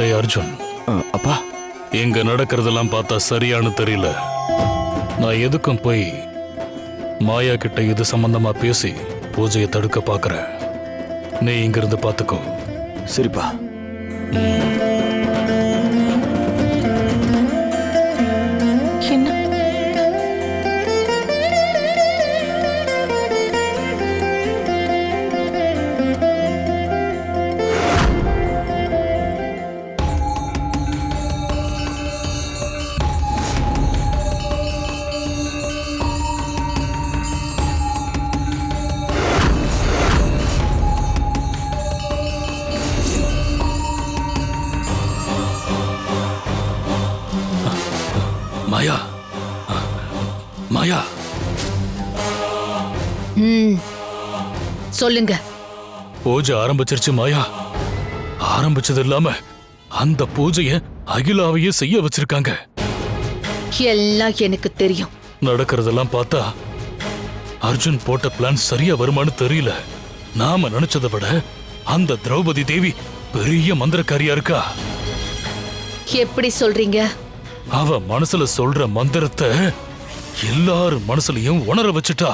டேய் அர்ஜுன், அப்பா. இங்க நடக்கிறதெல்லாம் பார்த்தா சரியானு தெரியல. நான் எதுக்கும் போய் மாயா கிட்ட இது சம்பந்தமா பேசி பூஜையை தடுக்க பாக்குறேன். நீ இங்கிருந்து பாத்துக்கோ. சரிப்பா. என்ன மாயா, மாயா, சொல்லுங்க. பூஜை ஆரம்பிச்சிருச்சு மாயா. ஆரம்பிச்சது இல்லாம அந்த பூஜைய அகிலாவையே செய்ய வச்சிருக்காங்க. எல்லாம் எனக்கு தெரியும். நடக்கிறதெல்லாம் பார்த்தா அர்ஜுன் போட்ட பிளான் சரியா வருமானு தெரியல. நாம நினைச்சதை விட அந்த திரௌபதி தேவி பெரிய மந்திரக்காரியா இருக்கா. எப்படி சொல்றீங்க? அவ மனசுல சொல்ற மந்திரத்தை எல்லாரும் மனசுலயும் உணர வச்சுட்டா.